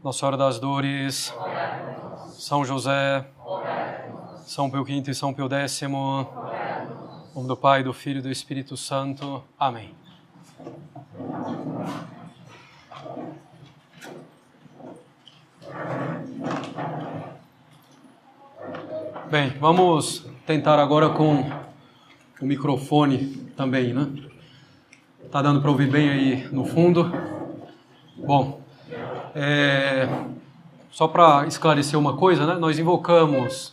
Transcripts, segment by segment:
Nossa Senhora das Dores, São José, São Pio V e São Pio X, em nome do Pai, do Filho e do Espírito Santo. Amém. Bem, vamos tentar agora com o microfone também, né? Tá dando para ouvir bem aí no fundo? Bom, só para esclarecer uma coisa, né? Nós invocamos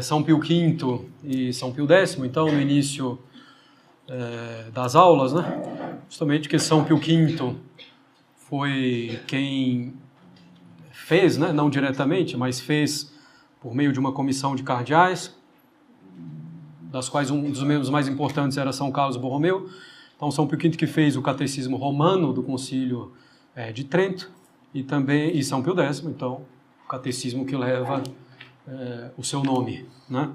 São Pio V e São Pio X, então, no início das aulas, né? Justamente que São Pio V foi quem fez, né? Não diretamente, mas fez por meio de uma comissão de cardeais, das quais um dos membros mais importantes era São Carlos Borromeu. Então, São Pio V que fez o Catecismo Romano do Concílio de Trento, e São Pio X, então, o Catecismo que leva o seu nome, né?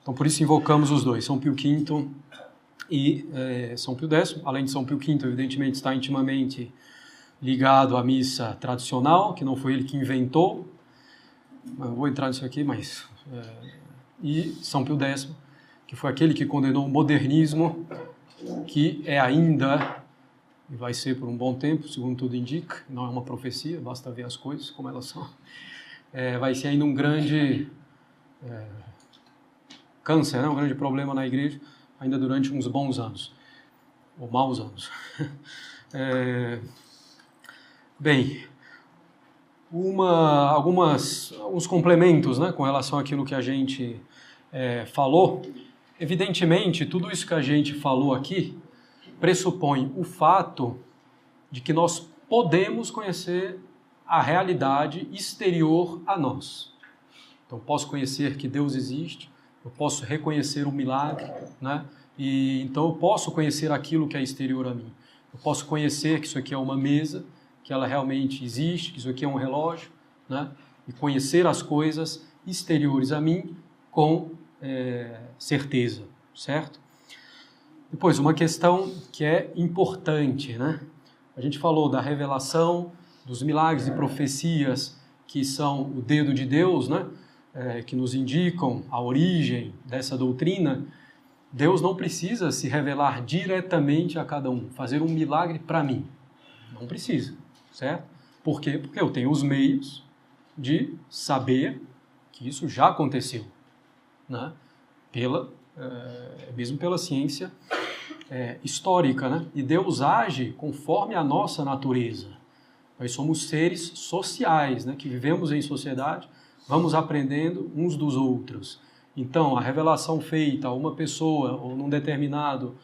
Então, por isso invocamos os dois, São Pio V e São Pio X. Além de São Pio V, evidentemente, está intimamente ligado à missa tradicional, que não foi ele que inventou. Eu vou entrar nisso aqui, mas... e São Pio X, que foi aquele que condenou o modernismo, que é ainda, e vai ser por um bom tempo, segundo tudo indica, não é uma profecia, basta ver as coisas como elas são, vai ser ainda um grande câncer, né? Um grande problema na igreja, ainda durante uns bons anos, ou maus anos. Bem... alguns complementos, né, com relação àquilo que a gente falou. Evidentemente, tudo isso que a gente falou aqui pressupõe o fato de que nós podemos conhecer a realidade exterior a nós. Então, eu posso conhecer que Deus existe, eu posso reconhecer o milagre, né? E então eu posso conhecer aquilo que é exterior a mim. Eu posso conhecer que isso aqui é uma mesa, que ela realmente existe, que isso aqui é um relógio, né? E conhecer as coisas exteriores a mim com certeza, certo? Depois, uma questão que é importante, né? A gente falou da revelação, dos milagres e profecias que são o dedo de Deus, né? Que nos indicam a origem dessa doutrina. Deus não precisa se revelar diretamente a cada um, fazer um milagre para mim. Não precisa. Certo? Por quê? Porque eu tenho os meios de saber que isso já aconteceu, né? Mesmo pela ciência histórica, né? E Deus age conforme a nossa natureza. Nós somos seres sociais, né? Que vivemos em sociedade, vamos aprendendo uns dos outros. Então, a revelação feita a uma pessoa ou num determinado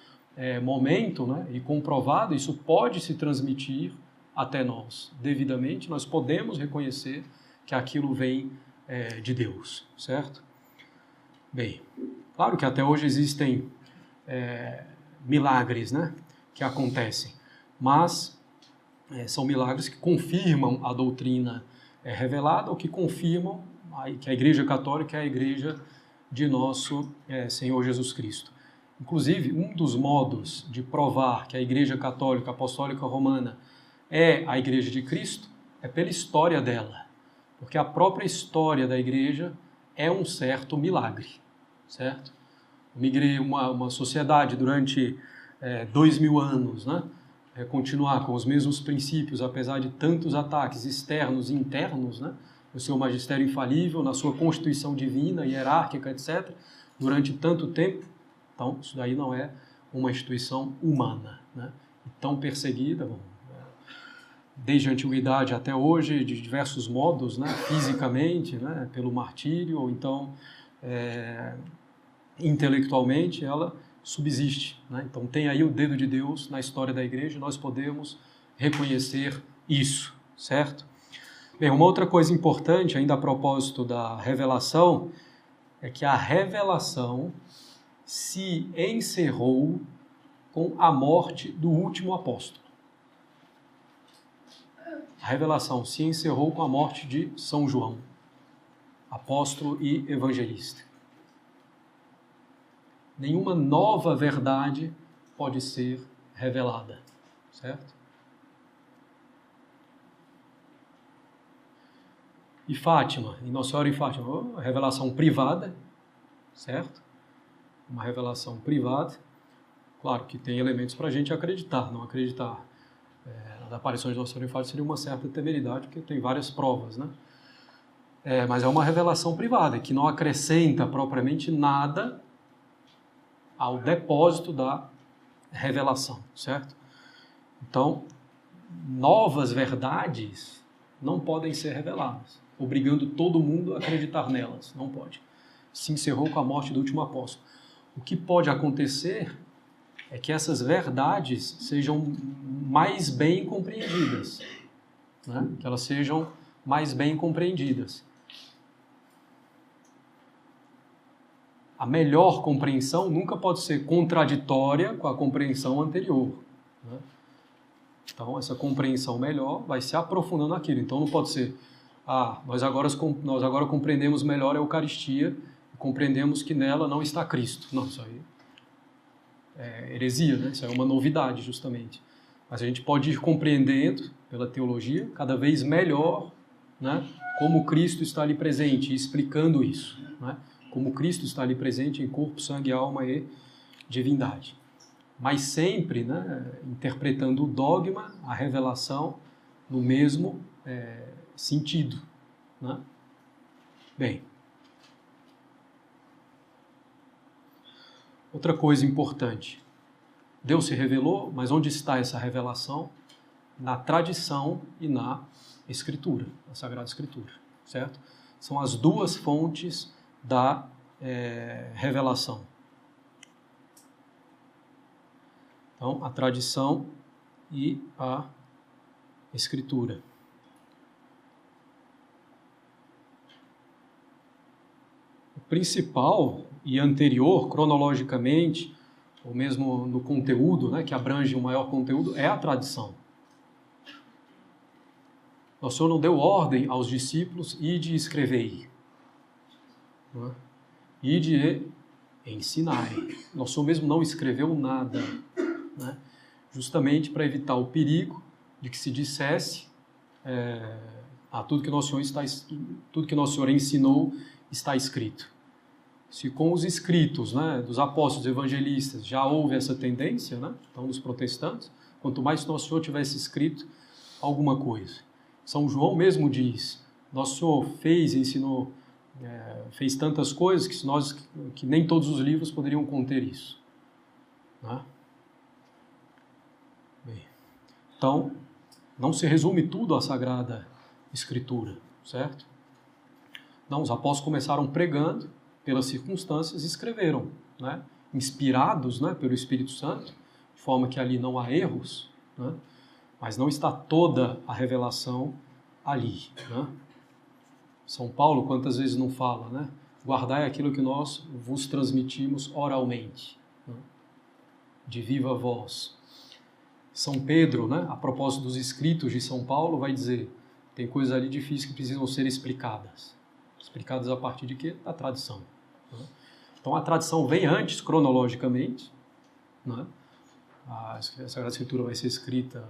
momento, né? E comprovado, isso pode se transmitir até nós, devidamente, nós podemos reconhecer que aquilo vem de Deus, certo? Bem, claro que até hoje existem milagres, né, que acontecem, mas são milagres que confirmam a doutrina revelada ou que confirmam que a Igreja Católica é a Igreja de nosso Senhor Jesus Cristo. Inclusive, um dos modos de provar que a Igreja Católica Apostólica Romana é a Igreja de Cristo, é pela história dela. Porque a própria história da Igreja é um certo milagre, certo? Uma sociedade durante 2000 anos, né? Continuar com os mesmos princípios, apesar de tantos ataques externos e internos, né? No seu magistério infalível, na sua constituição divina, hierárquica, etc., durante tanto tempo. Então, isso daí não é uma instituição humana, né? Tão perseguida, desde a antiguidade até hoje, de diversos modos, né, fisicamente, né, pelo martírio, ou então intelectualmente, ela subsiste, né? Então tem aí o dedo de Deus na história da igreja, nós podemos reconhecer isso, certo? Bem, uma outra coisa importante, ainda a propósito da revelação, é que a revelação se encerrou com a morte do último apóstolo. A revelação se encerrou com a morte de São João, apóstolo e evangelista. Nenhuma nova verdade pode ser revelada, certo? E Fátima, e Nossa Senhora em Fátima, uma revelação privada, certo? Uma revelação privada. Claro que tem elementos para a gente acreditar, não acreditar. As aparições de Nossa Senhora em Fátima seria uma certa temeridade, porque tem várias provas, né? Mas é uma revelação privada, que não acrescenta propriamente nada ao depósito da revelação, certo? Então, novas verdades não podem ser reveladas, obrigando todo mundo a acreditar nelas, não pode. Se encerrou com a morte do último apóstolo. O que pode acontecer é que essas verdades sejam mais bem compreendidas, né? Que elas sejam mais bem compreendidas. A melhor compreensão nunca pode ser contraditória com a compreensão anterior, né? Então, essa compreensão melhor vai se aprofundando naquilo. Então, não pode ser, nós agora compreendemos melhor a Eucaristia e compreendemos que nela não está Cristo. Não, isso aí é heresia, né? Isso é uma novidade, justamente. Mas a gente pode ir compreendendo, pela teologia, cada vez melhor, né, como Cristo está ali presente, e explicando isso, né? Como Cristo está ali presente em corpo, sangue, alma e divindade. Mas sempre, né, interpretando o dogma, a revelação, no mesmo sentido, né? Bem, outra coisa importante, Deus se revelou, mas onde está essa revelação? Na tradição e na Escritura, na Sagrada Escritura, certo? São as duas fontes da revelação. Então, a tradição e a Escritura. O principal e anterior, cronologicamente, ou mesmo no conteúdo, né, que abrange o maior conteúdo, é a tradição. Nosso Senhor não deu ordem aos discípulos, ide e escrevei. Né? Ide e ensinai. Nosso Senhor mesmo não escreveu nada, né? Justamente para evitar o perigo de que se dissesse tudo que Nosso Senhor ensinou está escrito. Se com os escritos, né, dos apóstolos evangelistas já houve essa tendência, né, então nos protestantes, quanto mais Nosso Senhor tivesse escrito alguma coisa. São João mesmo diz, Nosso Senhor ensinou, fez tantas coisas que nem todos os livros poderiam conter isso. Né? Bem, então, não se resume tudo à Sagrada Escritura, certo? Não, os apóstolos começaram pregando, pelas circunstâncias, escreveram, né? Inspirados, né, pelo Espírito Santo, de forma que ali não há erros, né? Mas não está toda a revelação ali, né? São Paulo, quantas vezes não fala, né? Guardai aquilo que nós vos transmitimos oralmente, né? De viva voz. São Pedro, né, a propósito dos escritos de São Paulo, vai dizer, tem coisas ali difíceis que precisam ser explicadas. Explicadas a partir de quê? Da tradição. Né? Então a tradição vem antes, cronologicamente, né? A Sagrada Escritura vai ser escrita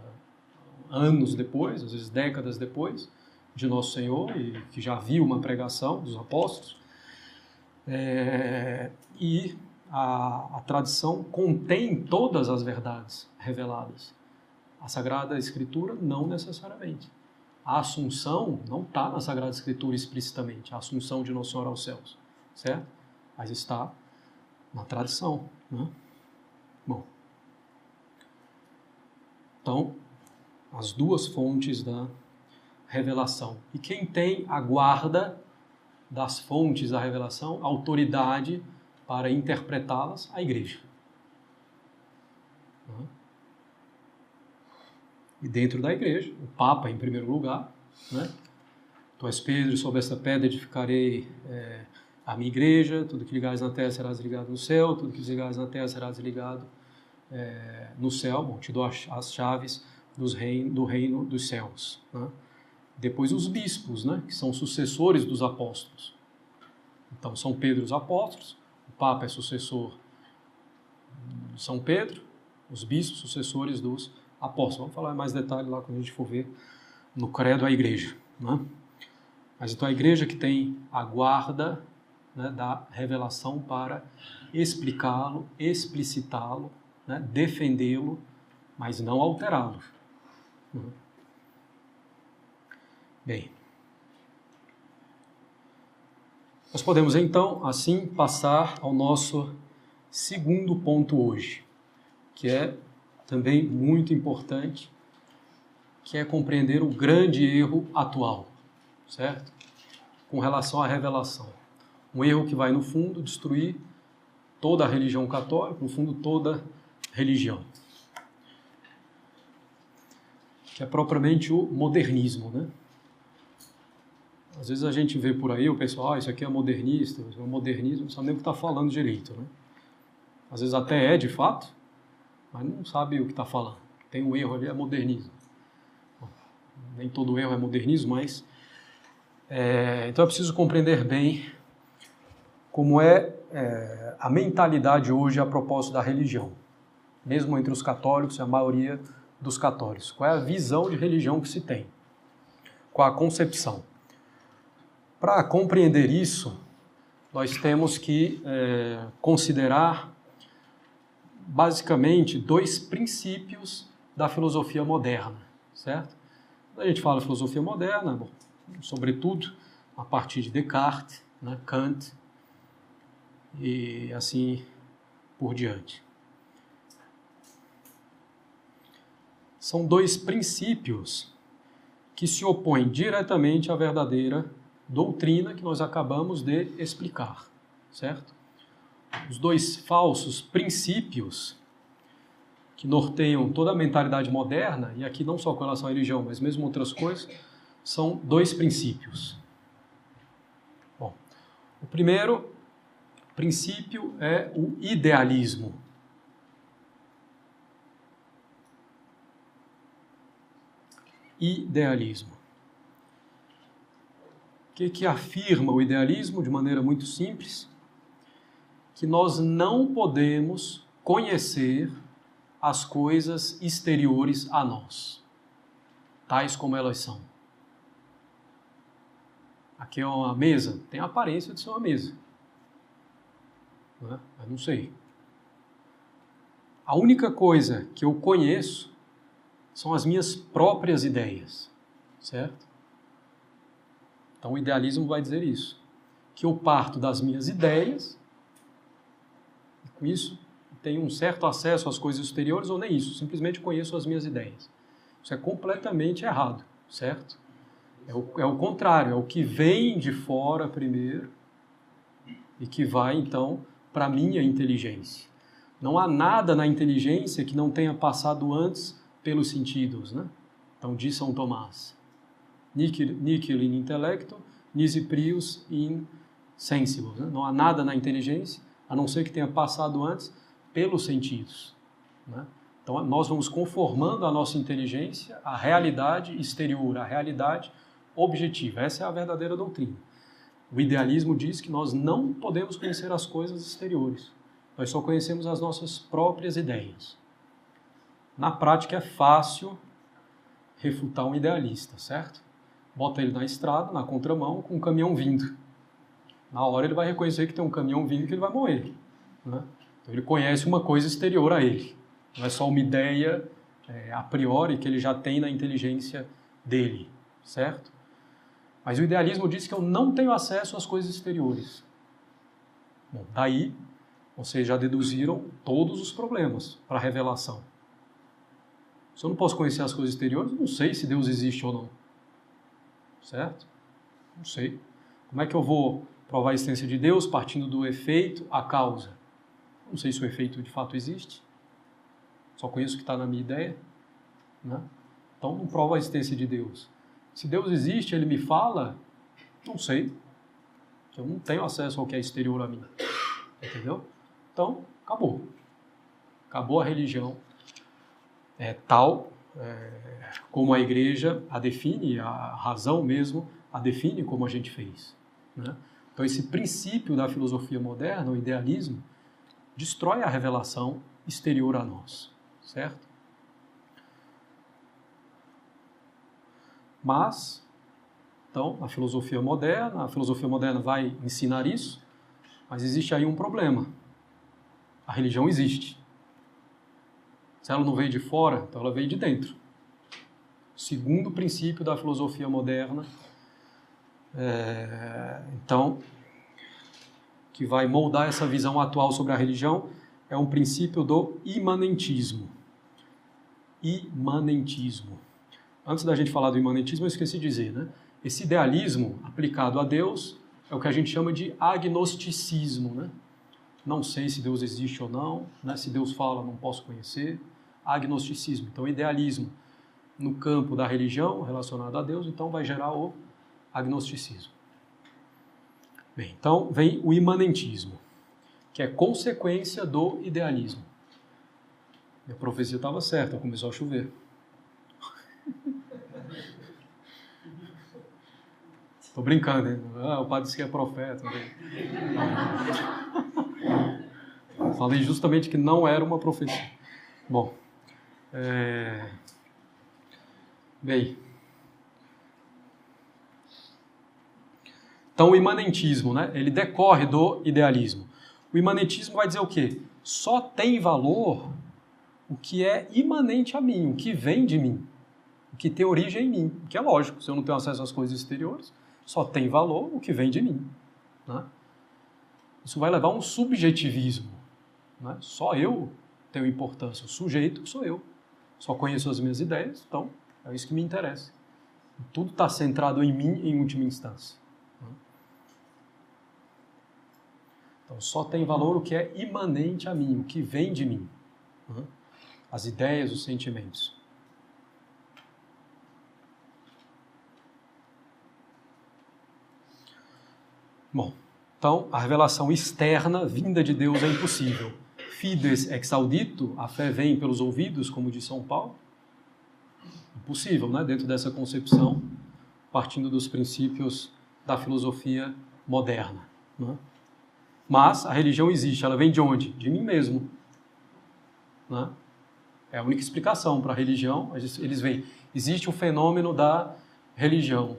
anos depois, às vezes décadas depois, de Nosso Senhor, e que já viu uma pregação dos apóstolos. E a tradição contém todas as verdades reveladas. A Sagrada Escritura não necessariamente. A Assunção não está na Sagrada Escritura explicitamente, a Assunção de Nossa Senhora aos céus, certo? Mas está na tradição, né? Bom, então, as duas fontes da revelação. E quem tem a guarda das fontes da revelação, autoridade para interpretá-las? A Igreja. E dentro da Igreja, o Papa em primeiro lugar, né? Tu és Pedro, sobre esta pedra edificarei a minha Igreja, tudo que ligares na terra será desligado no céu, tudo que desligares na terra será desligado no céu. Bom, te dou as chaves do reino dos céus, né? Depois os bispos, né, que são sucessores dos apóstolos. Então, São Pedro os apóstolos, o Papa é sucessor de São Pedro, os bispos sucessores dos apóstolos. Vamos falar mais detalhe lá quando a gente for ver no credo a Igreja, né? Mas então a igreja que tem a guarda, né, da revelação para explicá-lo, explicitá-lo, né, defendê-lo, mas não alterá-lo. Bem, nós podemos então, assim, passar ao nosso segundo ponto hoje, que é também muito importante, que é compreender o grande erro atual, certo? Com relação à revelação. Um erro que vai, no fundo, destruir toda a religião católica, no fundo, toda religião. Que é propriamente o modernismo, né? Às vezes a gente vê por aí o pessoal, isso aqui é modernista, o modernismo, não sabe nem o que está falando direito, né? Às vezes até é, de fato, mas não sabe o que está falando. Tem um erro ali, é modernismo. Bom, nem todo erro é modernismo, mas... então é preciso compreender bem como é a mentalidade hoje a propósito da religião. Mesmo entre os católicos, a maioria dos católicos. Qual é a visão de religião que se tem? Qual a concepção? Para compreender isso, nós temos que considerar basicamente dois princípios da filosofia moderna, certo? Quando a gente fala filosofia moderna, bom, sobretudo a partir de Descartes, né, Kant e assim por diante. São dois princípios que se opõem diretamente à verdadeira doutrina que nós acabamos de explicar, certo? Os dois falsos princípios que norteiam toda a mentalidade moderna, e aqui não só com relação à religião, mas mesmo outras coisas, são dois princípios. Bom, o primeiro princípio é o idealismo. Idealismo. O que afirma o idealismo, de maneira muito simples? Que nós não podemos conhecer as coisas exteriores a nós, tais como elas são. Aqui é uma mesa, tem a aparência de ser uma mesa, né? Eu não sei. A única coisa que eu conheço são as minhas próprias ideias, certo? Então o idealismo vai dizer isso, que eu parto das minhas ideias, e com isso tenho um certo acesso às coisas exteriores, ou nem isso, simplesmente conheço as minhas ideias. Isso é completamente errado, certo? É o contrário, é o que vem de fora primeiro e que vai, então, para a minha inteligência. Não há nada na inteligência que não tenha passado antes pelos sentidos, né? Então, diz São Tomás, nihil in intellecto, nisi prius in sensibus, né? Não há nada na inteligência, a não ser que tenha passado antes pelos sentidos, né? Então, nós vamos conformando a nossa inteligência à realidade exterior, à realidade objetiva. Essa é a verdadeira doutrina. O idealismo diz que nós não podemos conhecer as coisas exteriores. Nós só conhecemos as nossas próprias ideias. Na prática é fácil refutar um idealista, certo? Bota ele na estrada, na contramão, com um caminhão vindo. Na hora ele vai reconhecer que tem um caminhão vindo e que ele vai morrer, né? Então ele conhece uma coisa exterior a ele. Não é só uma ideia a priori que ele já tem na inteligência dele, certo? Mas o idealismo diz que eu não tenho acesso às coisas exteriores. Bom, daí, vocês já deduziram todos os problemas para a revelação. Se eu não posso conhecer as coisas exteriores, não sei se Deus existe ou não. Certo? Não sei. Como é que eu vou provar a existência de Deus partindo do efeito à causa? Não sei se o efeito de fato existe. Só conheço o que está na minha ideia, né? Então não provo a existência de Deus. Se Deus existe, Ele me fala, não sei. Eu não tenho acesso ao que é exterior a mim. Entendeu? Então, acabou. Acabou a religião tal como a igreja a define, a razão mesmo a define como a gente fez, né? Então esse princípio da filosofia moderna, o idealismo, destrói a revelação exterior a nós, certo? Mas Então, a filosofia moderna vai ensinar isso, mas existe aí um problema. A religião existe. Se ela não veio de fora, então ela veio de dentro. Segundo princípio da filosofia moderna, então, que vai moldar essa visão atual sobre a religião, é um princípio do imanentismo. Imanentismo. Antes da gente falar do imanentismo, eu esqueci de dizer, né? Esse idealismo aplicado a Deus é o que a gente chama de agnosticismo, né? Não sei se Deus existe ou não, né? Se Deus fala, não posso conhecer. Agnosticismo. Então, idealismo no campo da religião relacionado a Deus, então vai gerar o agnosticismo. Bem, então vem o imanentismo, que é consequência do idealismo. E a profecia estava certa, começou a chover. Estou brincando, hein? O padre disse que é profeta. Falei justamente que não era uma profecia. Bom, bem, então o imanentismo, né? Ele decorre do idealismo. O imanentismo vai dizer o quê? Só tem valor o que é imanente a mim, o que vem de mim, o que tem origem em mim, que é lógico, se eu não tenho acesso às coisas exteriores, só tem valor o que vem de mim, né? Isso vai levar a um subjetivismo, né? Só eu tenho importância, o sujeito sou eu, só conheço as minhas ideias, então é isso que me interessa. Tudo está centrado em mim em última instância. Então só tem valor o que é imanente a mim, o que vem de mim, né? As ideias, os sentimentos. Bom, então a revelação externa vinda de Deus é impossível. Fides ex audito, a fé vem pelos ouvidos, como diz São Paulo. Impossível, né? Dentro dessa concepção, partindo dos princípios da filosofia moderna, né? Mas a religião existe, ela vem de onde? De mim mesmo, né? É a única explicação para a religião. Eles veem, existe o fenômeno da religião.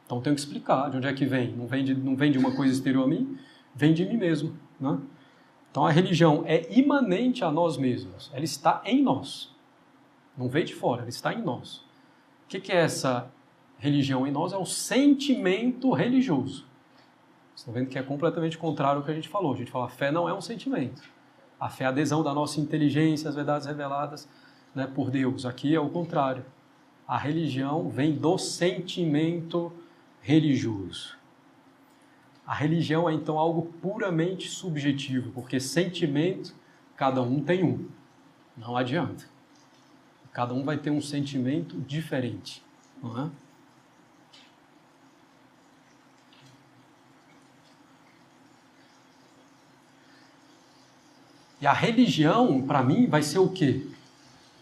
Então tenho que explicar de onde é que vem. Não vem de uma coisa exterior a mim, vem de mim mesmo, né? Então a religião é imanente a nós mesmos. Ela está em nós. Não veio de fora, ela está em nós. O que é essa religião em nós? É o sentimento religioso. Vocês estão vendo que é completamente contrário ao que a gente falou. A gente fala, a fé não é um sentimento. A fé é a adesão da nossa inteligência às verdades reveladas, né, por Deus. Aqui é o contrário. A religião vem do sentimento religioso. A religião é então algo puramente subjetivo, porque sentimento, cada um tem um. Não adianta. Cada um vai ter um sentimento diferente, não é? E a religião, para mim, vai ser o quê?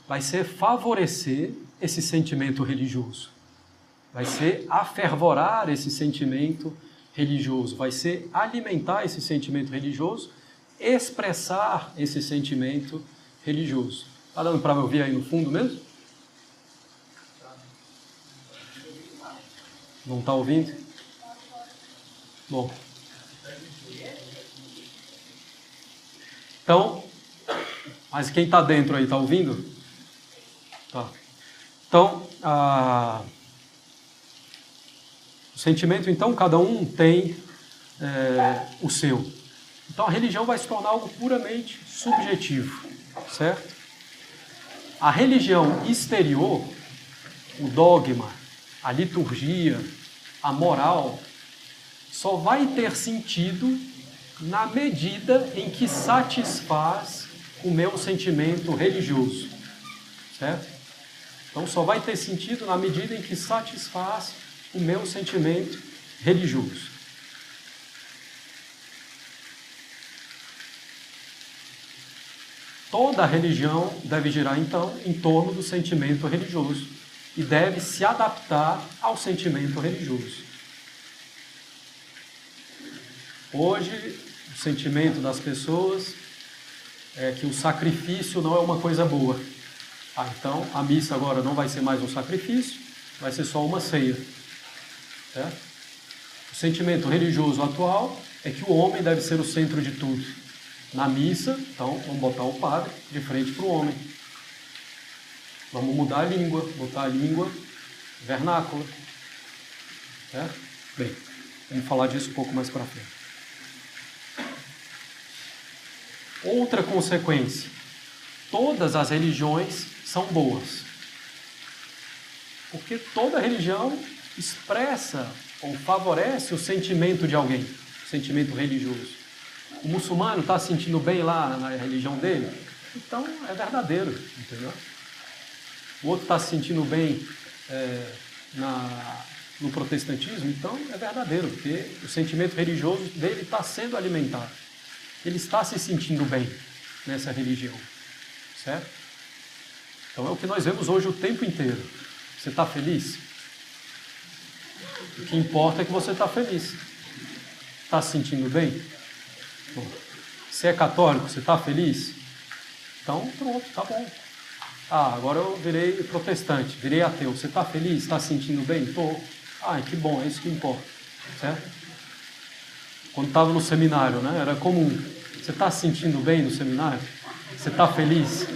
Vai ser favorecer esse sentimento religioso. Vai ser afervorar esse sentimento religioso. Vai ser alimentar esse sentimento religioso, expressar esse sentimento religioso. Está dando para me ouvir aí no fundo mesmo? Não está ouvindo? Bom. Então, mas quem está dentro aí, está ouvindo? Tá. Então, o sentimento, então, cada um tem o seu. Então, a religião vai se tornar algo puramente subjetivo, certo? A religião exterior, o dogma, a liturgia, a moral, só vai ter sentido na medida em que satisfaz o meu sentimento religioso, certo? Então, só vai ter sentido na medida em que satisfaz o meu sentimento religioso. Toda a religião deve girar, então, em torno do sentimento religioso e deve se adaptar ao sentimento religioso. Hoje, o sentimento das pessoas é que o sacrifício não é uma coisa boa. Então, a missa agora não vai ser mais um sacrifício, vai ser só uma ceia. certo? O sentimento religioso atual é que o homem deve ser o centro de tudo. Na missa, então, vamos botar o padre de frente para o homem. Vamos mudar a língua, botar a língua vernácula. Certo? Bem, vamos falar disso um pouco mais para frente. Outra consequência. Todas as religiões são boas. Porque toda religião expressa ou favorece o sentimento de alguém, o sentimento religioso. O muçulmano está se sentindo bem lá na religião dele, então é verdadeiro, entendeu? O outro está se sentindo bem no protestantismo, então é verdadeiro, porque o sentimento religioso dele está sendo alimentado. Ele está se sentindo bem nessa religião, certo? Então é o que nós vemos hoje o tempo inteiro. Você está feliz? O que importa é que você está feliz. Está se sentindo bem? Bom, você é católico, você está feliz? Então pronto, tá bom. Ah, agora eu virei protestante, virei ateu. Você está feliz? Está se sentindo bem? Estou. Ah, que bom, é isso que importa, certo? Quando estava no seminário, né, era comum. Você está se sentindo bem no seminário? Você está feliz?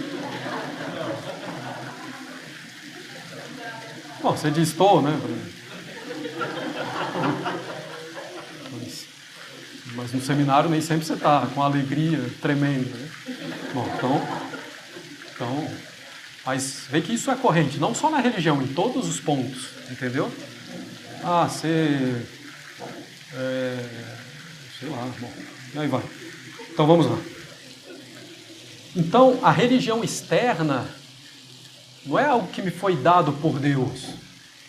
Bom, você diz estou, né? Mas no seminário nem sempre você está com alegria tremenda, né? Bom, então, mas vê que isso é corrente, não só na religião, em todos os pontos, entendeu? Ah, você... sei lá, bom, e aí vai. Então vamos lá. Então, a religião externa não é algo que me foi dado por Deus.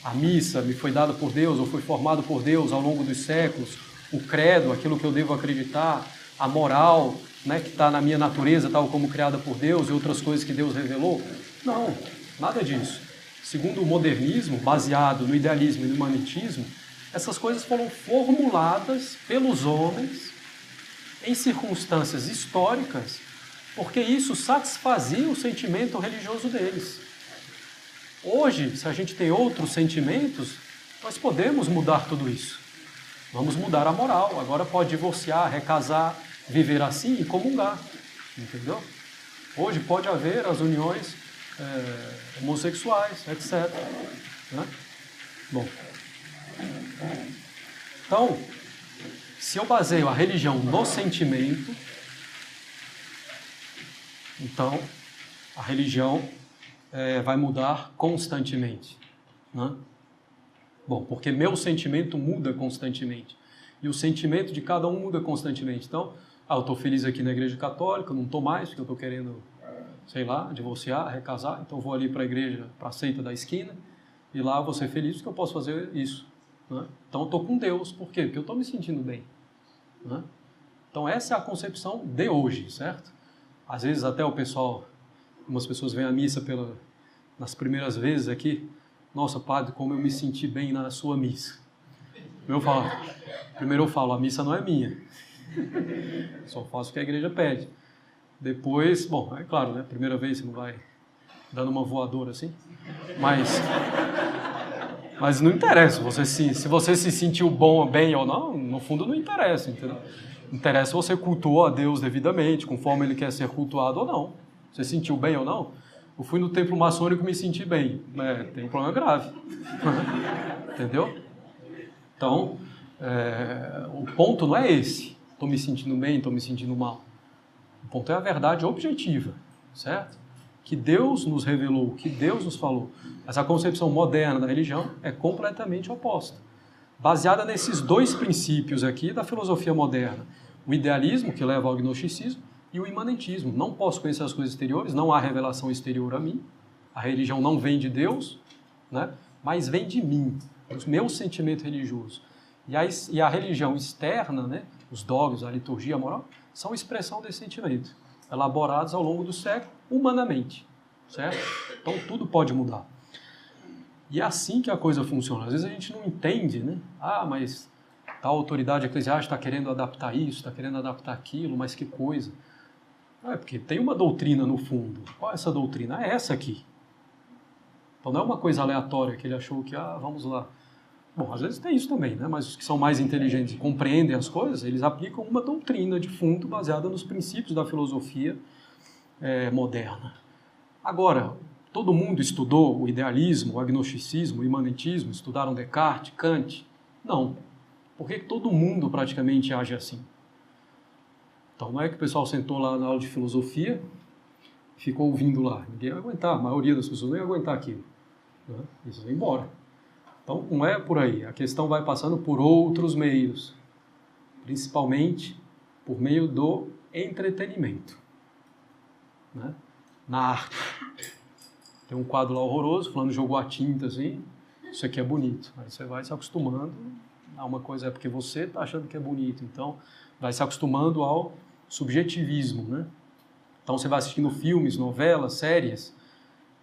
A missa me foi dada por Deus, ou foi formado por Deus ao longo dos séculos. O credo, aquilo que eu devo acreditar, a moral, né, que está na minha natureza, tal como criada por Deus, e outras coisas que Deus revelou. Não, nada disso. Segundo o modernismo, baseado no idealismo e no imanentismo, essas coisas foram formuladas pelos homens em circunstâncias históricas, porque isso satisfazia o sentimento religioso deles. Hoje, se a gente tem outros sentimentos, nós podemos mudar tudo isso. Vamos mudar a moral. Agora pode divorciar, recasar, viver assim e comungar. Entendeu? Hoje pode haver as uniões homossexuais, etc. Né? Bom. Então, se eu baseio a religião no sentimento, então a religião vai mudar constantemente. Né? Bom, porque meu sentimento muda constantemente. E o sentimento de cada um muda constantemente. Então, eu estou feliz aqui na igreja católica, não estou mais, porque eu estou querendo, sei lá, divorciar, recasar. Então, vou ali para a igreja, para a seita da esquina, e lá eu vou ser feliz porque eu posso fazer isso. Né? Então, eu estou com Deus. Por quê? Porque eu estou me sentindo bem. Né? Então, essa é a concepção de hoje, certo? Às vezes, até o pessoal, algumas pessoas vêm à missa nas primeiras vezes aqui. Nossa, padre, como eu me senti bem na sua missa. Primeiro eu falo, a missa não é minha. Só faço o que a igreja pede. Depois, bom, é claro, né? Primeira vez você não vai dando uma voadora assim. Mas não interessa. Se você se sentiu bem ou não, no fundo não interessa, entendeu? Interessa se você cultuou a Deus devidamente, conforme Ele quer ser cultuado ou não. Você sentiu bem ou não? Eu fui no templo maçônico e me senti bem. Tem um problema grave. Entendeu? Então, o ponto não é esse. Estou me sentindo bem, estou me sentindo mal. O ponto é a verdade objetiva, certo? Que Deus nos revelou, que Deus nos falou. Mas a concepção moderna da religião é completamente oposta. Baseada nesses dois princípios aqui da filosofia moderna. O idealismo, que leva ao gnosticismo, e o imanentismo. Não posso conhecer as coisas exteriores, não há revelação exterior a mim. A religião não vem de Deus, né? Mas vem de mim, do meu sentimento religioso. E a religião externa, né? Os dogmas, a liturgia, a moral, são expressão desse sentimento, elaborados ao longo do século, humanamente. Certo? Então tudo pode mudar. E é assim que a coisa funciona. Às vezes a gente não entende, né? Ah, mas a autoridade eclesiástica está querendo adaptar isso, está querendo adaptar aquilo, mas que coisa. Porque tem uma doutrina no fundo. Qual é essa doutrina? É essa aqui. Então não é uma coisa aleatória que ele achou que, vamos lá, Bom, às vezes tem isso também, né? Mas os que são mais inteligentes e compreendem as coisas, eles aplicam uma doutrina de fundo baseada nos princípios da filosofia moderna. Agora, todo mundo estudou o idealismo, o agnosticismo, o imanentismo, estudaram Descartes, Kant? Não. Por que todo mundo praticamente age assim? Então não é que o pessoal sentou lá na aula de filosofia e ficou ouvindo lá. Ninguém vai aguentar, a maioria das pessoas não ia aguentar aquilo. Né? Isso vai embora. Então não é por aí. A questão vai passando por outros meios, principalmente por meio do entretenimento. Né? Na arte. Tem um quadro lá horroroso, falando jogou a tinta assim, isso aqui é bonito. Aí você vai se acostumando a uma coisa, é porque você está achando que é bonito, então vai se acostumando ao subjetivismo, né? Então você vai assistindo filmes, novelas, séries,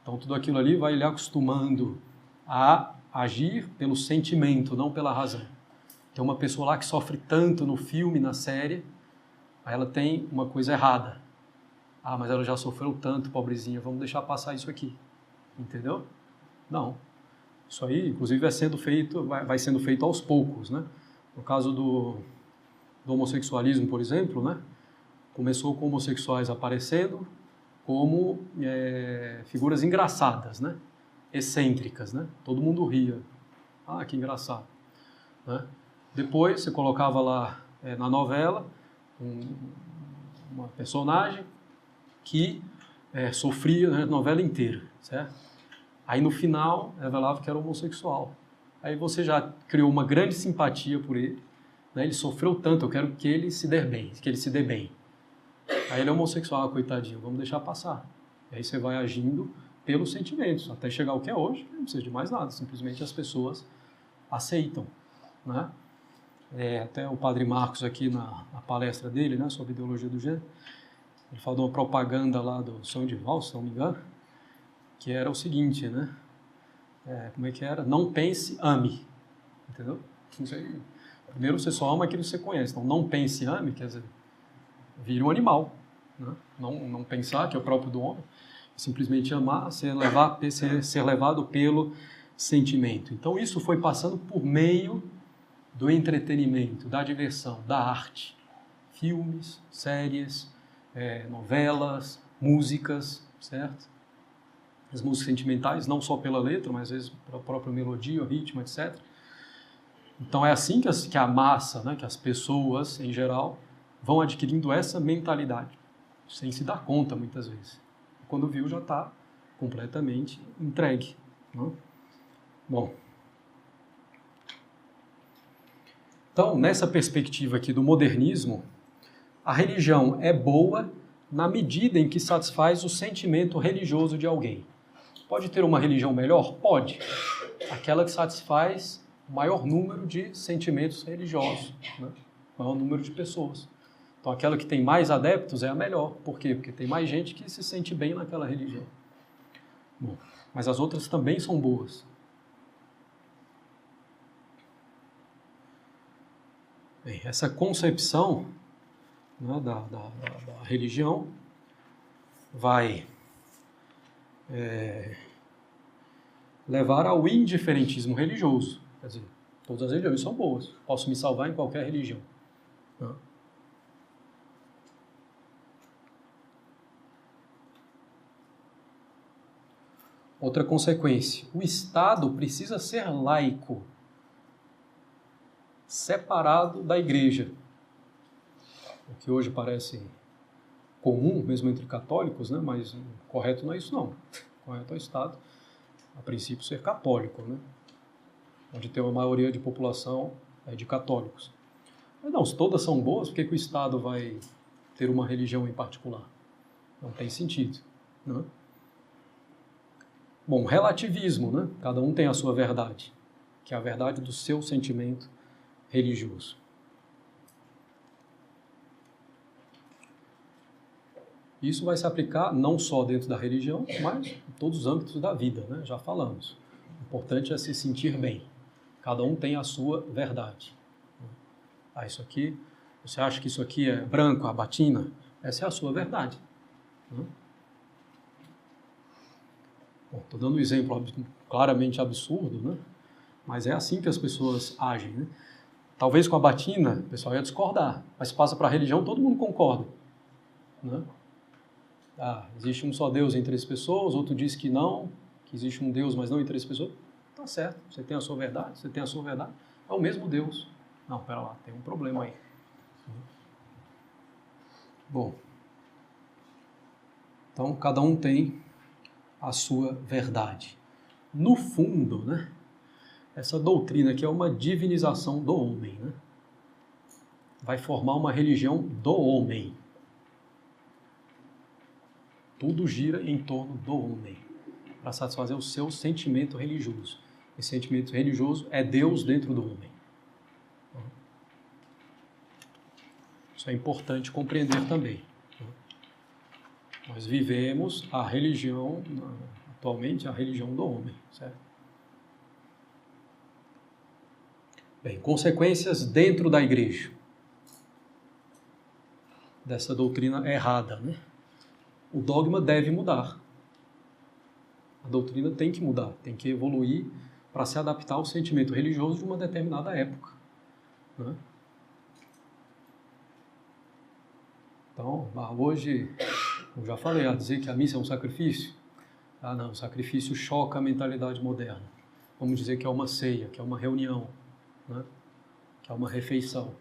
então tudo aquilo ali vai lhe acostumando a agir pelo sentimento, não pela razão. Tem uma pessoa lá que sofre tanto no filme, na série, aí ela tem uma coisa errada. Ah, mas ela já sofreu tanto, pobrezinha, vamos deixar passar isso aqui. Entendeu? Não. Isso aí, inclusive, vai sendo feito aos poucos, né? No caso do homossexualismo, por exemplo, né? Começou com homossexuais aparecendo como figuras engraçadas, né? Excêntricas, né? Todo mundo ria. Ah, que engraçado. Né? Depois, você colocava lá na novela uma personagem que sofria, né, a novela inteira, certo? Aí no final revelava que era homossexual. Aí você já criou uma grande simpatia por ele, né? Ele sofreu tanto, eu quero que ele se dê bem, que ele se dê bem. Aí ele é homossexual, coitadinho, vamos deixar passar. E aí você vai agindo pelos sentimentos, até chegar ao que é hoje, não precisa de mais nada, simplesmente as pessoas aceitam, né? Até o Padre Marcos aqui na palestra dele, né, sobre ideologia do gênero, ele falou de uma propaganda lá do São Edivaldo, se não me engano, que era o seguinte, né? Como é que era? Não pense, ame. Entendeu? Primeiro você só ama aquilo que você conhece. Então, não pense, ame, quer dizer, vire um animal. Né? Não pensar, que é o próprio do homem. Simplesmente amar, ser levado pelo sentimento. Então, isso foi passando por meio do entretenimento, da diversão, da arte. Filmes, séries, novelas, músicas, certo? As músicas sentimentais, não só pela letra, mas às vezes pela própria melodia, o ritmo, etc. Então é assim que a massa, né, que as pessoas, em geral, vão adquirindo essa mentalidade, sem se dar conta, muitas vezes. Quando viu, já está completamente entregue. Né? Bom, então, nessa perspectiva aqui do modernismo, a religião é boa na medida em que satisfaz o sentimento religioso de alguém. Pode ter uma religião melhor? Pode. Aquela que satisfaz o maior número de sentimentos religiosos, né? O maior número de pessoas. Então, aquela que tem mais adeptos é a melhor. Por quê? Porque tem mais gente que se sente bem naquela religião. Bom, mas as outras também são boas. Bem, essa concepção, né, da religião vai levar ao indiferentismo religioso. Quer dizer, todas as religiões são boas. Posso me salvar em qualquer religião. Né? Outra consequência, o Estado precisa ser laico, separado da Igreja. O que hoje parece comum, mesmo entre católicos, né? Mas o correto não é isso, não. O correto é o Estado, a princípio, ser católico, né? Onde tem uma maioria de população de católicos. Mas não, se todas são boas, por que o Estado vai ter uma religião em particular? Não tem sentido, né? Bom, relativismo, né? Cada um tem a sua verdade, que é a verdade do seu sentimento religioso. Isso vai se aplicar não só dentro da religião, mas em todos os âmbitos da vida, né? Já falamos. O importante é se sentir bem. Cada um tem a sua verdade. Ah, isso aqui, você acha que isso aqui é branco, a batina? Essa é a sua verdade. Estou dando um exemplo claramente absurdo, né? Mas é assim que as pessoas agem, né? Talvez com a batina, o pessoal ia discordar, mas passa para a religião, todo mundo concorda, né? Existe um só Deus em três pessoas, outro diz que não, que existe um Deus, mas não em três pessoas. Tá certo, você tem a sua verdade, você tem a sua verdade, é o mesmo Deus. Não, pera lá, tem um problema aí. Bom, então cada um tem a sua verdade. No fundo, né, essa doutrina aqui é uma divinização do homem, né? Vai formar uma religião do homem. Tudo gira em torno do homem, para satisfazer o seu sentimento religioso. Esse sentimento religioso é Deus dentro do homem. Isso é importante compreender também. Nós vivemos a religião, atualmente, a religião do homem, certo? Bem, consequências dentro da igreja dessa doutrina errada, né? O dogma deve mudar. A doutrina tem que mudar, tem que evoluir para se adaptar ao sentimento religioso de uma determinada época, né? Então, hoje, como já falei, dizer que a missa é um sacrifício, não, o sacrifício choca a mentalidade moderna. Vamos dizer que é uma ceia, que é uma reunião, né? Que é uma refeição.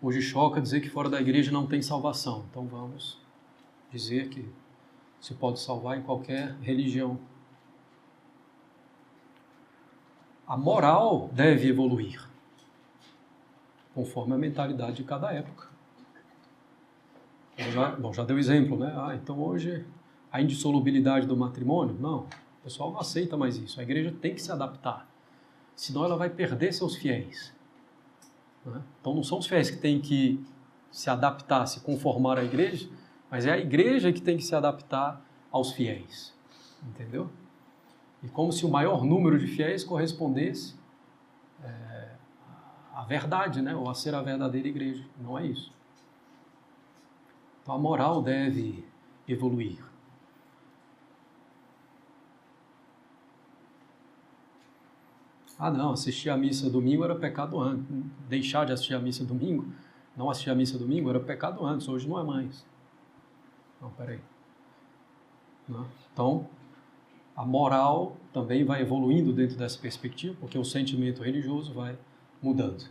Hoje choca dizer que fora da igreja não tem salvação. Então vamos dizer que se pode salvar em qualquer religião. A moral deve evoluir conforme a mentalidade de cada época. Já deu exemplo, né? Então hoje a indissolubilidade do matrimônio? Não, o pessoal não aceita mais isso. A igreja tem que se adaptar, senão ela vai perder seus fiéis. Então não são os fiéis que têm que se adaptar, se conformar à igreja, mas é a igreja que tem que se adaptar aos fiéis, entendeu? E como se o maior número de fiéis correspondesse à verdade, né? Ou a ser a verdadeira igreja. Não é isso. Então a moral deve evoluir. Não, assistir a missa domingo era pecado antes. Deixar de assistir a missa domingo, não assistir a missa domingo era pecado antes, hoje não é mais. Não, peraí. Não. Então, a moral também vai evoluindo dentro dessa perspectiva, porque o sentimento religioso vai mudando.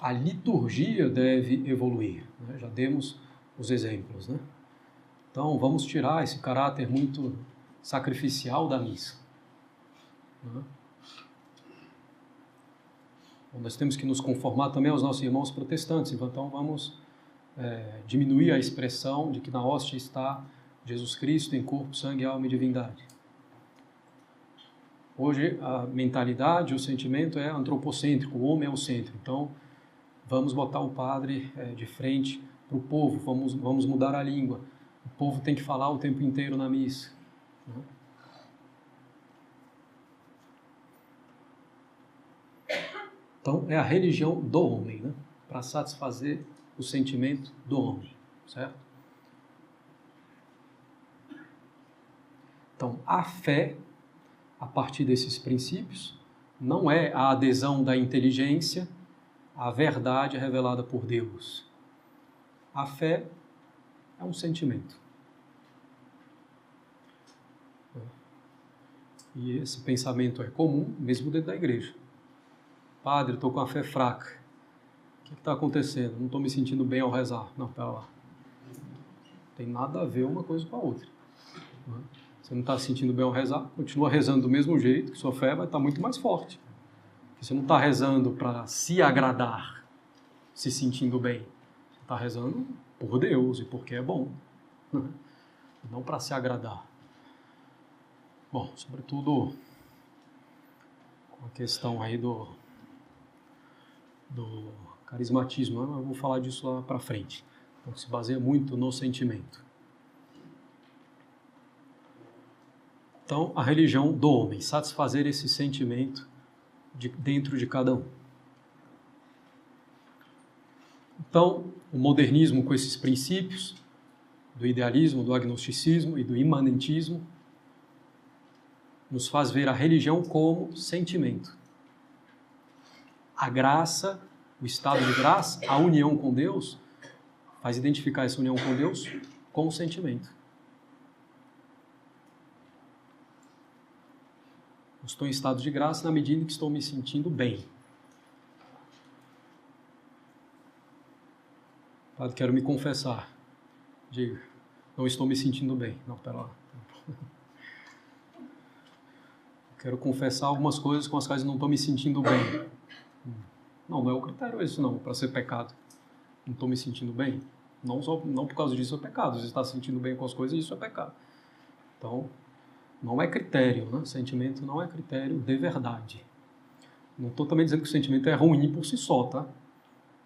A liturgia deve evoluir, né? Já demos os exemplos, né? Então, vamos tirar esse caráter muito sacrificial da missa. Nós temos que nos conformar também aos nossos irmãos protestantes, então vamos diminuir a expressão de que na hóstia está Jesus Cristo em corpo, sangue, alma e divindade. Hoje a mentalidade, o sentimento é antropocêntrico, o homem é o centro, então vamos botar o padre de frente para o povo, vamos mudar a língua, o povo tem que falar o tempo inteiro na missa, né? Então, é a religião do homem, né? Para satisfazer o sentimento do homem, certo? Então, a fé, a partir desses princípios, não é a adesão da inteligência à verdade revelada por Deus. A fé é um sentimento. E esse pensamento é comum, mesmo dentro da igreja. Padre, estou com a fé fraca. O que está acontecendo? Não estou me sentindo bem ao rezar. Não, pera lá. Não tem nada a ver uma coisa com a outra. Você não está se sentindo bem ao rezar, continua rezando do mesmo jeito, que sua fé vai estar muito mais forte. Você não está rezando para se agradar, se sentindo bem. Você está rezando por Deus e porque é bom. Não para se agradar. Bom, sobretudo com a questão aí do carismatismo, eu vou falar disso lá para frente. Então, se baseia muito no sentimento. Então, a religião do homem, satisfazer esse sentimento dentro de cada um. Então, o modernismo com esses princípios do idealismo, do agnosticismo e do imanentismo, nos faz ver a religião como sentimento. A graça, o estado de graça, a união com Deus, faz identificar essa união com Deus como sentimento. Eu estou em estado de graça na medida em que estou me sentindo bem. Padre, quero me confessar. Diga, não estou me sentindo bem. Não, pera lá. Quero confessar algumas coisas com as quais não estou me sentindo bem. Não é o critério esse não, para ser pecado. Não estou me sentindo bem. Não por causa disso é pecado. Se está se sentindo bem com as coisas, isso é pecado. Então, não é critério, né? Sentimento não é critério de verdade. Não estou também dizendo que o sentimento é ruim por si só, tá?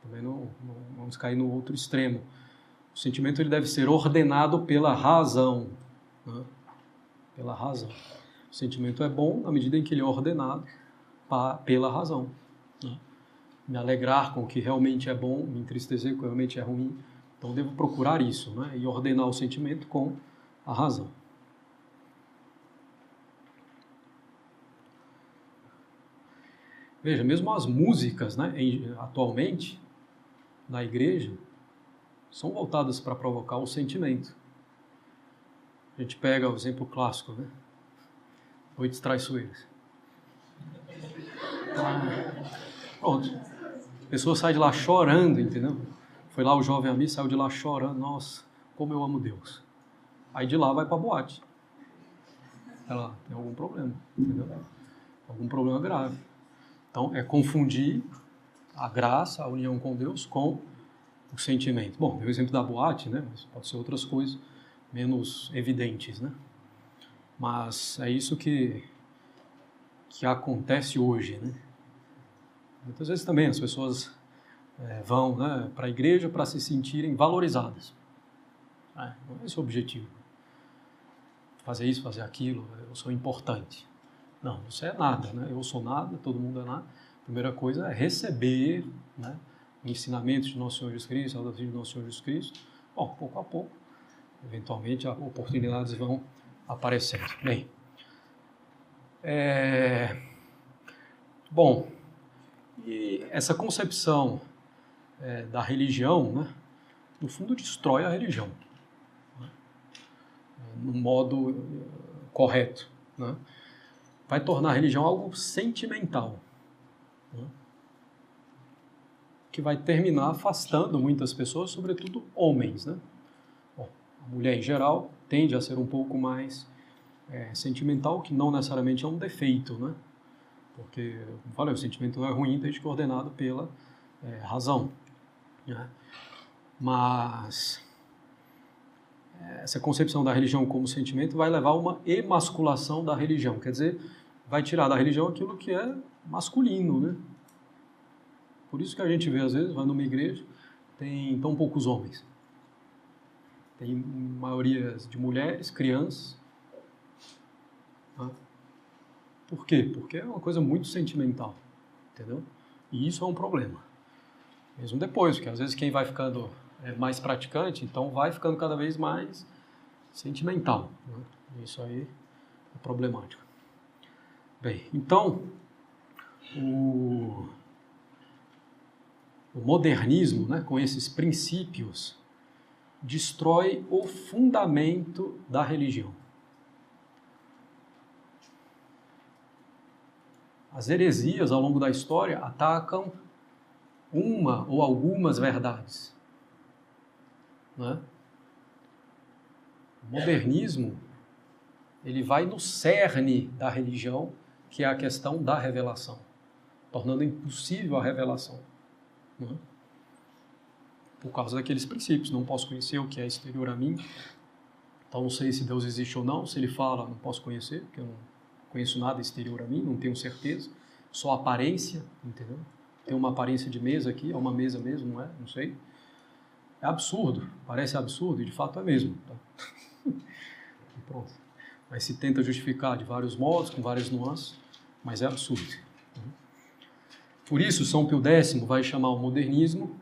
Também não vamos cair no outro extremo. O sentimento ele deve ser ordenado pela razão, né? Pela razão. O sentimento é bom na medida em que ele é ordenado pela razão, né? Me alegrar com o que realmente é bom, me entristecer com o que realmente é ruim. Então, devo procurar isso, né? E ordenar o sentimento com a razão. Veja, mesmo as músicas, né, atualmente, na igreja, são voltadas para provocar o sentimento. A gente pega o exemplo clássico, né? Noites Traiçoeiras. Pronto. A pessoa sai de lá chorando, entendeu? Foi lá o jovem amigo, saiu de lá chorando. Nossa, como eu amo Deus. Aí de lá vai para a boate. Ela tem algum problema, entendeu? Algum problema grave. Então, é confundir a graça, a união com Deus, com o sentimento. Bom, deu o exemplo da boate, né? Mas pode ser outras coisas menos evidentes, né? Mas é isso que acontece hoje, né? Muitas vezes também as pessoas vão, né, para a igreja para se sentirem valorizadas. Não é esse o objetivo. Fazer isso, fazer aquilo, eu sou importante. Não, isso é nada, né? Eu sou nada, todo mundo é nada. A primeira coisa é receber, né, o ensinamento de nosso Senhor Jesus Cristo, a doutrina de nosso Senhor Jesus Cristo. Bom, pouco a pouco, eventualmente, as oportunidades vão aparecendo. Bem, bom, e essa concepção da religião, né, no fundo, destrói a religião, né, no modo correto, né? Vai tornar a religião algo sentimental, né, que vai terminar afastando muitas pessoas, sobretudo homens, né? Bom, a mulher, em geral, tende a ser um pouco mais sentimental, que não necessariamente é um defeito, né? Porque, como falei, o sentimento não é ruim desde que é ordenado pela razão, né? Mas essa concepção da religião como sentimento vai levar a uma emasculação da religião, quer dizer, vai tirar da religião aquilo que é masculino, né? Por isso que a gente vê, às vezes, vai numa igreja, tem tão poucos homens. Tem maioria de mulheres, crianças. Né? Por quê? Porque é uma coisa muito sentimental, entendeu? E isso é um problema. Mesmo depois, porque às vezes quem vai ficando mais praticante, então vai ficando cada vez mais sentimental, né? Isso aí é problemático. Bem, então, o modernismo, né, com esses princípios, destrói o fundamento da religião. As heresias, ao longo da história, atacam uma ou algumas verdades, né? O modernismo, ele vai no cerne da religião, que é a questão da revelação, tornando impossível a revelação, né? Por causa daqueles princípios. Não posso conhecer o que é exterior a mim, então não sei se Deus existe ou não. Se ele fala, não posso conhecer, porque eu não conheço nada exterior a mim, não tenho certeza, só aparência, entendeu? Tem uma aparência de mesa aqui, é uma mesa mesmo, não é? Não sei. É absurdo, parece absurdo, e de fato é mesmo. Tá? Pronto. Mas se tenta justificar de vários modos, com várias nuances, mas é absurdo. Por isso, São Pio X vai chamar o modernismo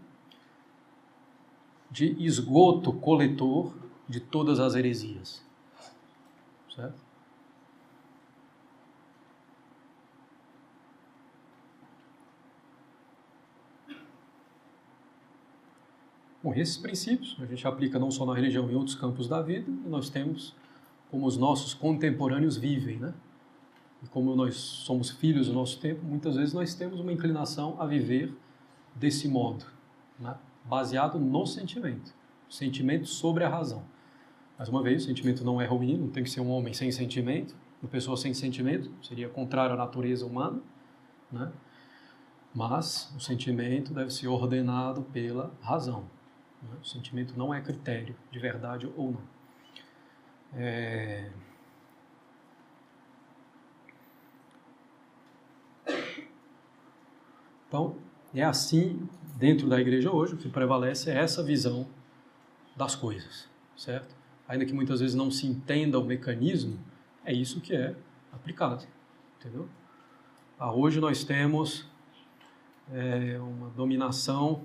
de esgoto coletor de todas as heresias. Certo? Bom, esses princípios a gente aplica não só na religião, em outros campos da vida, e nós temos como os nossos contemporâneos vivem, né? E como nós somos filhos do nosso tempo, muitas vezes nós temos uma inclinação a viver desse modo, né? Baseado no sentimento. O sentimento sobre a razão. Mais uma vez, o sentimento não é ruim, não tem que ser um homem sem sentimento, uma pessoa sem sentimento, seria contrário à natureza humana, né? Mas o sentimento deve ser ordenado pela razão. Né? O sentimento não é critério de verdade ou não. Então, é assim, dentro da igreja hoje, o que prevalece é essa visão das coisas, certo? Ainda que muitas vezes não se entenda o mecanismo, é isso que é aplicado, entendeu? Hoje nós temos uma dominação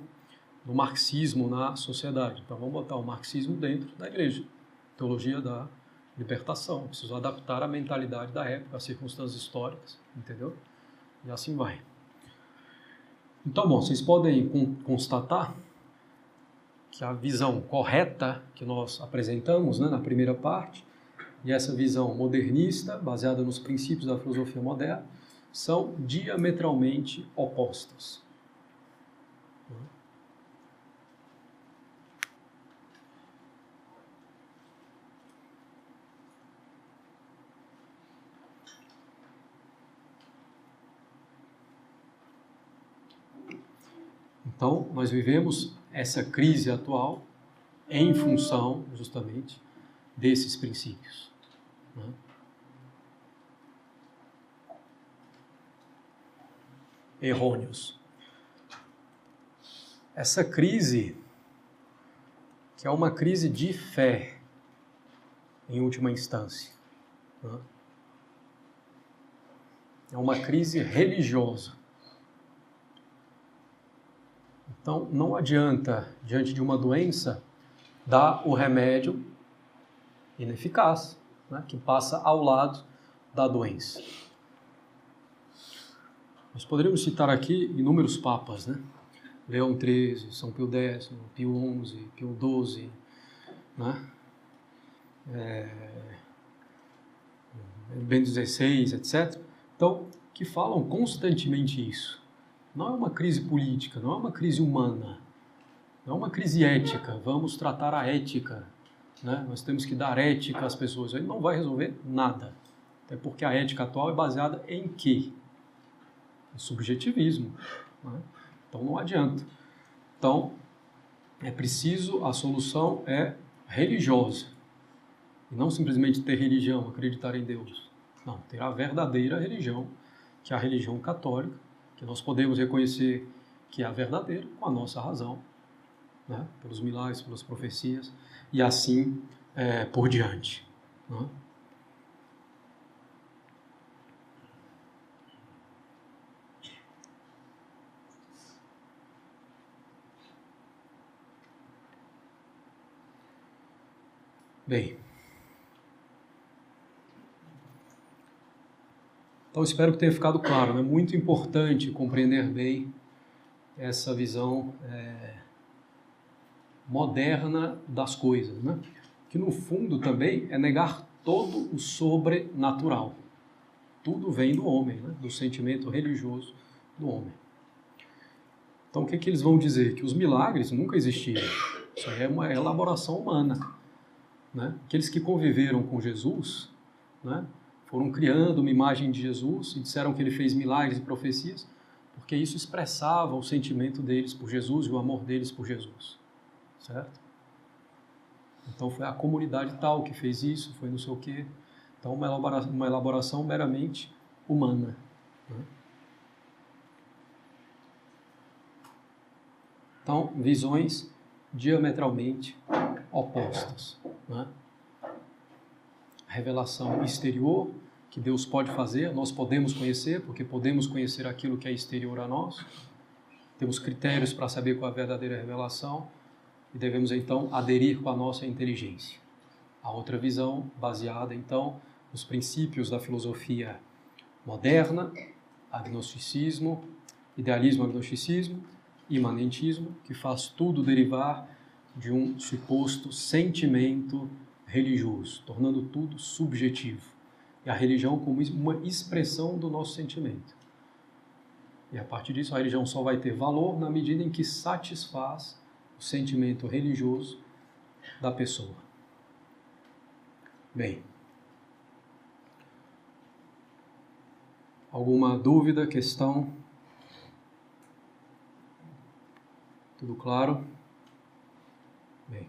do marxismo na sociedade. Então vamos botar o marxismo dentro da igreja. Teologia da libertação. Preciso adaptar a mentalidade da época, as circunstâncias históricas, entendeu? E assim vai. Então, bom, vocês podem constatar que a visão correta que nós apresentamos, né, na primeira parte, e essa visão modernista, baseada nos princípios da filosofia moderna, são diametralmente opostas. Então, nós vivemos essa crise atual em função, justamente, desses princípios. Né? Errôneos. Essa crise, que é uma crise de fé, em última instância, né? É uma crise religiosa. Então, não adianta, diante de uma doença, dar o remédio ineficaz, né, que passa ao lado da doença. Nós poderíamos citar aqui inúmeros papas, né? Leão XIII, São Pio X, Pio XI, Pio XII, né? Bento XVI, etc. Então, que falam constantemente isso. Não é uma crise política, não é uma crise humana, não é uma crise ética. Vamos tratar a ética, né? Nós temos que dar ética às pessoas. Ele não vai resolver nada. Até porque a ética atual é baseada em quê? Em subjetivismo, né? Então não adianta. Então, é preciso, a solução é religiosa. E não simplesmente ter religião, acreditar em Deus. Não, ter a verdadeira religião, que é a religião católica, que nós podemos reconhecer que é a verdadeira com a nossa razão, né? Pelos milagres, pelas profecias, e assim por diante. Né? Bem, então espero que tenha ficado claro. É muito importante compreender bem essa visão moderna das coisas, né? Que no fundo também é negar todo o sobrenatural. Tudo vem do homem, né? Do sentimento religioso do homem. Então o que eles vão dizer? Que os milagres nunca existiram. Isso aí é uma elaboração humana. Né? Aqueles que conviveram com Jesus, né, foram criando uma imagem de Jesus e disseram que ele fez milagres e profecias, porque isso expressava o sentimento deles por Jesus e o amor deles por Jesus. Certo? Então foi a comunidade tal que fez isso, foi não sei o quê. Então uma elaboração meramente humana. Né? Então, visões diametralmente opostas. Né? A revelação exterior, que Deus pode fazer, nós podemos conhecer, porque podemos conhecer aquilo que é exterior a nós. Temos critérios para saber qual é a verdadeira revelação e devemos então aderir com a nossa inteligência. A outra visão, baseada então nos princípios da filosofia moderna, agnosticismo, idealismo, agnosticismo, imanentismo, que faz tudo derivar de um suposto sentimento religioso, tornando tudo subjetivo. E a religião como uma expressão do nosso sentimento. E a partir disso a religião só vai ter valor na medida em que satisfaz o sentimento religioso da pessoa. Bem, alguma dúvida, questão? Tudo claro? Bem.